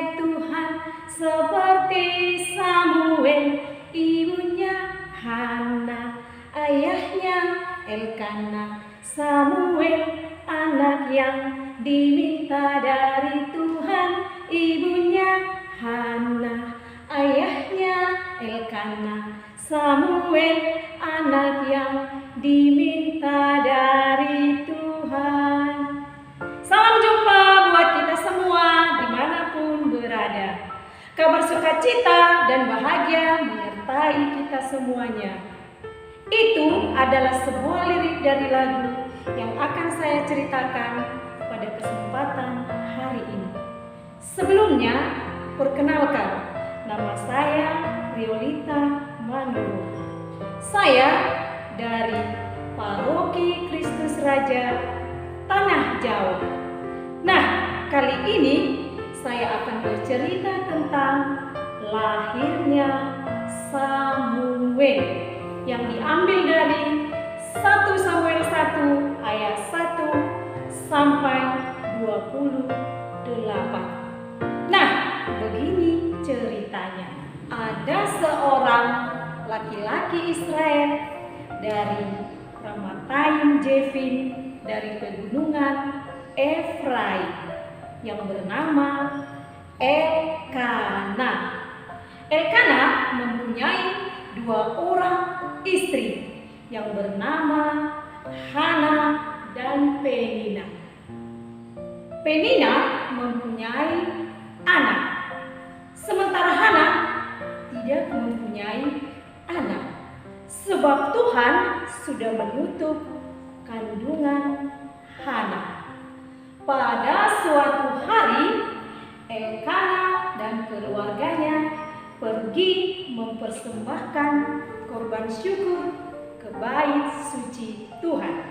ya Tuhan, seperti Samuel, ibunya Hana, ayahnya Elkana. Samuel anak yang diminta dari Tuhan, ibunya Hana, ayahnya Elkana. Samuel anak yang diminta dari Tuhan. Salam jumpa buat kita semua dimanapun berada. Kabar sukacita dan bahagia menyertai kita semuanya. Itu adalah sebuah lirik dari lagu yang akan saya ceritakan pada kesempatan hari ini. Sebelumnya, perkenalkan, nama saya Riolita Manurung. Saya dari Paroki Kristus Raja Tanah Jawa. Nah, kali ini saya akan bercerita tentang lahirnya Samuel yang diambil dari 1 Samuel 1 ayat 1 sampai 28. Nah, begini ceritanya. Ada seorang laki-laki Israel dari Ramatayim Jefin, dari pegunungan Efraim, yang bernama Elkana. Elkana mempunyai 2 orang istri yang bernama Hana dan Penina. Penina mempunyai anak, sementara Hana tidak mempunyai anak, sebab Tuhan sudah menutup kandungan Hana. Pada suatu hari, Elkana dan keluarganya pergi mempersembahkan korban syukur ke bait suci Tuhan.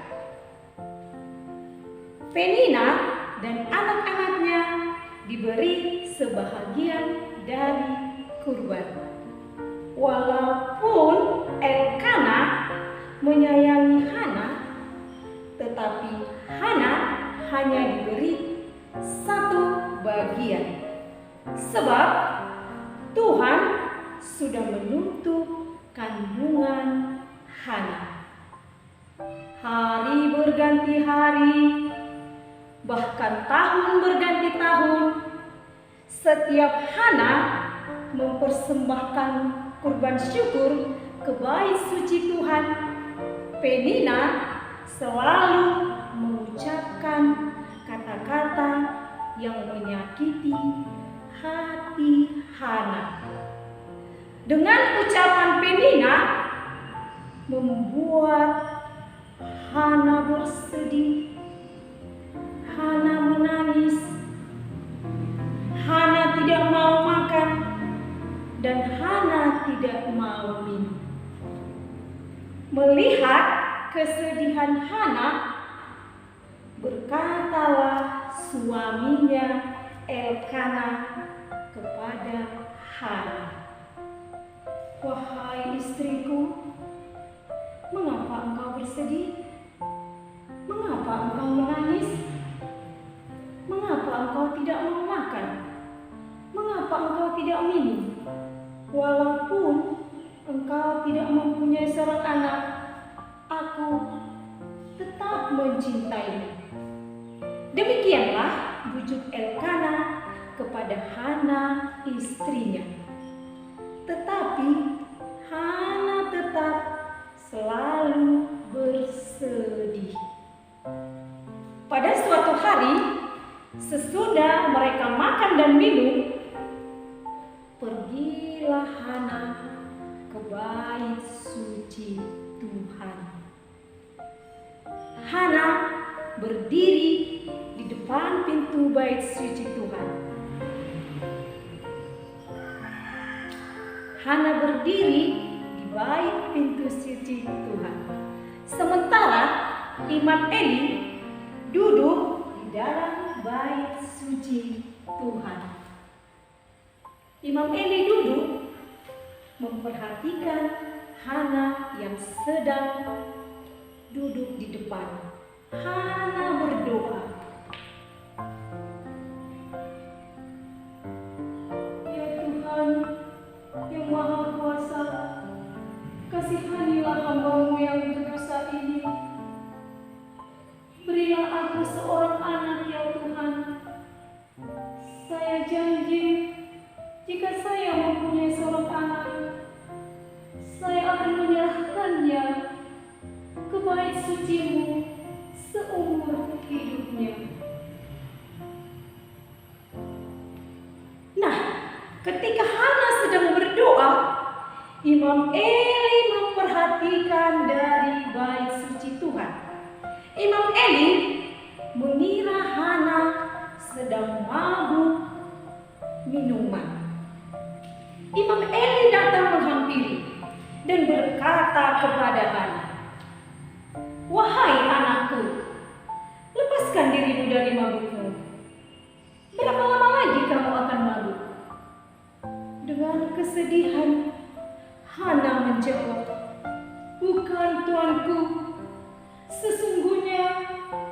Penina dan anak-anaknya diberi sebahagian dari kurban. Walaupun Elkana menyayangi Hana, tetapi Hana hanya diberi 1 bagian, sebab Tuhan sudah menutup kandungan Hana. Hari berganti hari, bahkan tahun berganti tahun. Setiap Hana mempersembahkan kurban syukur ke bait suci Tuhan, Penina selalu mengucapkan kata-kata yang menyakiti hati Hana. Dengan ucapan Penina membuat Hana bersedih, Hana menangis, Hana tidak mau makan, dan Hana tidak mau minum. Melihat kesedihan Hana, berkatalah suaminya Elkana kepada Hana, "Wahai istriku, mengapa engkau bersedih? Mengapa engkau menangis? Mengapa engkau tidak mau makan? Mengapa engkau tidak minum? Walaupun engkau tidak mempunyai seorang anak, aku tetap mencintaimu." Demikianlah bujuk Elkana kepada Hana istrinya. Tetapi Hana tetap selalu bersedih. Pada suatu hari, sesudah mereka makan dan minum, pergilah Hana ke bait suci Tuhan. Hana berdiri di depan pintu bait suci Tuhan. Hana berdiri di bait pintu suci Tuhan. Sementara Imam Eli duduk di dalam bait suci Tuhan. Imam Eli duduk memperhatikan Hana yang sedang duduk di depan. Hana berdoa, sucimu seumur hidupnya. Nah, ketika Hana sedang berdoa, Imam Eli memperhatikan dari bait suci Tuhan. Imam Eli mengira Hana sedang mabuk minuman. Imam Eli datang menghampiri dan berkata kepada Hana, "Wahai anakku, lepaskan dirimu dari mabukmu. Berapa lama lagi kamu akan mabuk?" Dengan kesedihan, Hana menjawab, "Bukan, tuanku. Sesungguhnya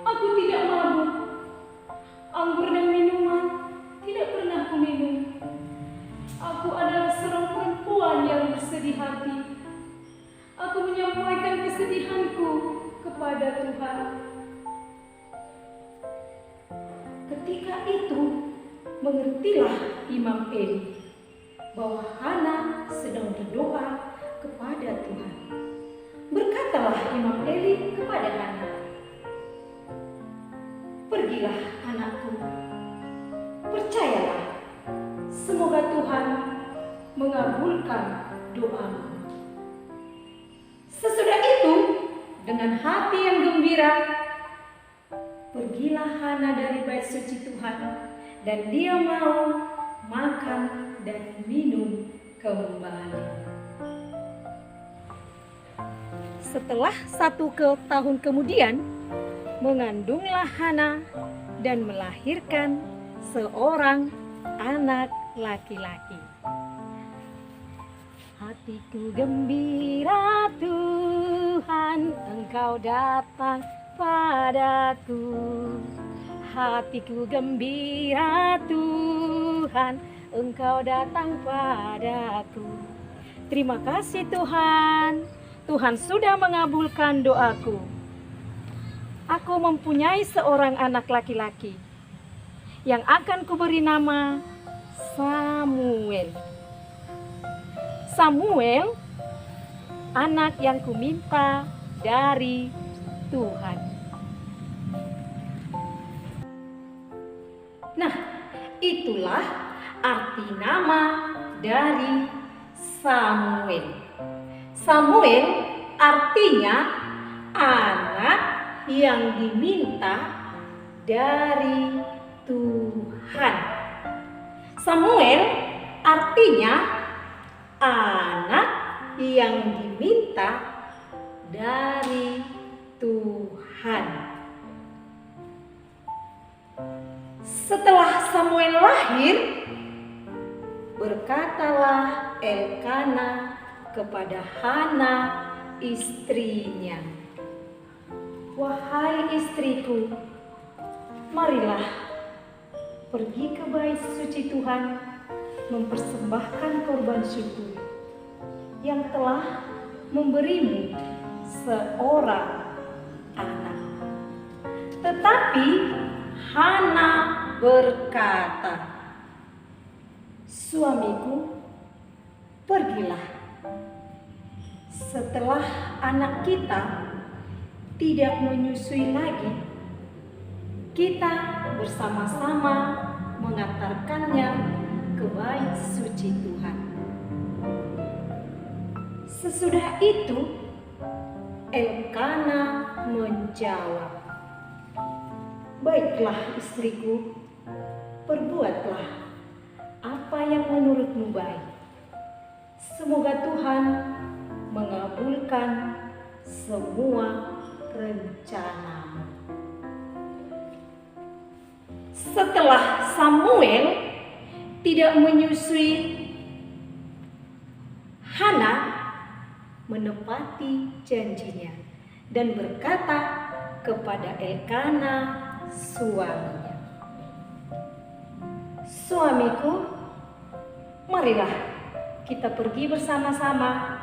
aku tidak mabuk. Anggur dan minuman tidak pernah kuminum. Aku adalah seorang perempuan yang bersedih hati. Aku menyampaikan kesedihanku kepada Tuhan." Ketika itu, mengertilah Imam Eli bahwa Hana sedang berdoa kepada Tuhan. Berkatalah Imam Eli kepada Hana, "Pergilah anakku, percayalah, semoga Tuhan mengabulkan doamu." Sesudah itu, dengan hati yang gembira, pergilah Hana dari bait suci Tuhan, dan dia mau makan dan minum kembali. Setelah 1 tahun kemudian, mengandunglah Hana dan melahirkan seorang anak laki-laki. Hatiku gembira Tuhan, Engkau datang padaku. Hatiku gembira Tuhan, Engkau datang padaku. Terima kasih Tuhan. Tuhan sudah mengabulkan doaku. Aku mempunyai seorang anak laki-laki yang akan kuberi nama Samuel. Samuel, anak yang kuminta dari Tuhan. Nah, itulah arti nama dari Samuel. Samuel artinya anak yang diminta dari Tuhan. Samuel artinya anak yang diminta dari Tuhan. Setelah Samuel lahir, berkatalah Elkana kepada Hana istrinya, "Wahai istriku, marilah pergi ke bait suci Tuhan mempersembahkan korban syukur yang telah memberimu seorang anak." Tetapi Hana berkata, "Suamiku, pergilah. Setelah anak kita tidak menyusui lagi, kita bersama-sama mengantarkannya ke bait suci Tuhan." Sesudah itu, Elkana menjawab, "Baiklah istriku, perbuatlah apa yang menurutmu baik. Semoga Tuhan mengabulkan semua rencanamu." Setelah Samuel tidak menyusui, Hana menepati janjinya dan berkata kepada Elkana suaminya, "Suamiku, marilah kita pergi bersama-sama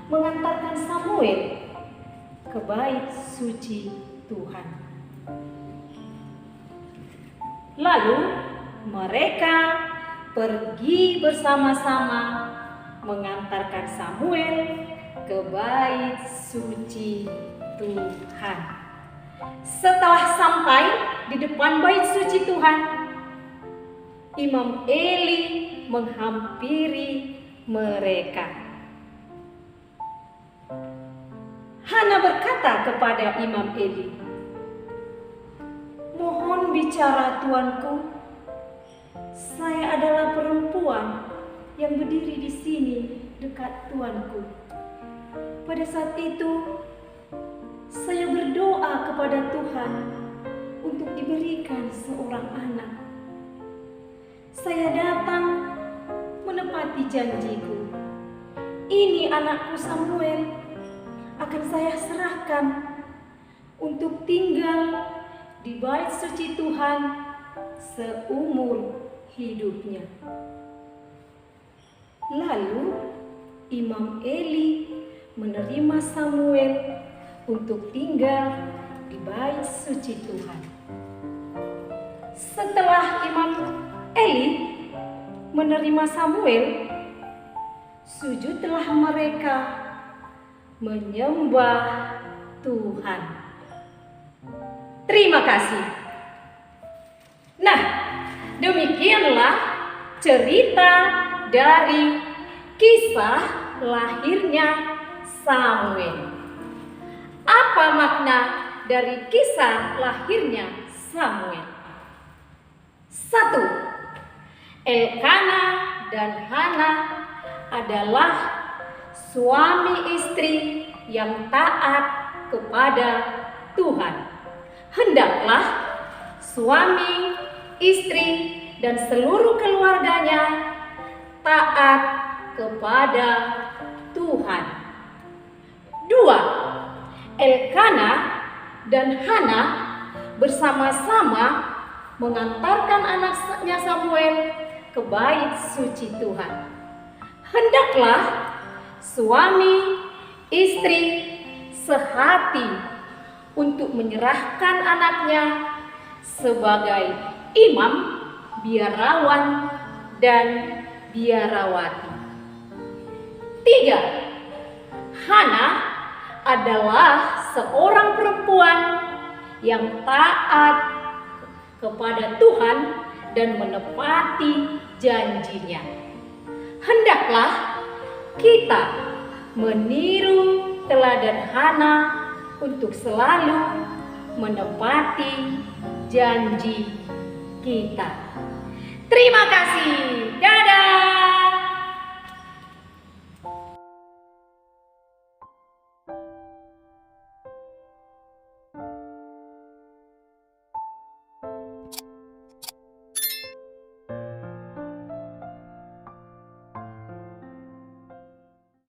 mengantarkan Samuel ke bait suci Tuhan." Lalu mereka pergi bersama-sama mengantarkan Samuel ke bait suci Tuhan. Setelah sampai di depan bait suci Tuhan, Imam Eli menghampiri mereka. Hana berkata kepada Imam Eli, "Mohon bicara tuanku, saya adalah perempuan yang berdiri di sini dekat tuanku. Pada saat itu, saya berdoa kepada Tuhan untuk diberikan seorang anak. Saya datang menepati janjiku. Ini anakku Samuel akan saya serahkan untuk tinggal di bait suci Tuhan seumur hidupnya." Lalu Imam Eli menerima Samuel untuk tinggal di bait suci Tuhan. Setelah Imam Eli menerima Samuel, sujudlah mereka menyembah Tuhan. Terima kasih. Nah, demikianlah cerita dari kisah lahirnya Samuel. Apa makna dari kisah lahirnya Samuel? 1. Elkana dan Hana adalah suami istri yang taat kepada Tuhan. Hendaklah suami, istri, dan seluruh keluarganya taat kepada Tuhan. 2. Elkana dan Hana bersama-sama mengantarkan anaknya Samuel ke bait suci Tuhan. Hendaklah suami, istri sehati untuk menyerahkan anaknya sebagai imam, biarawan, dan biarawati. 3. Hana adalah seorang perempuan yang taat kepada Tuhan dan menepati janjinya. Hendaklah kita meniru teladan Hana untuk selalu menepati janji kita. Terima kasih. Dadah.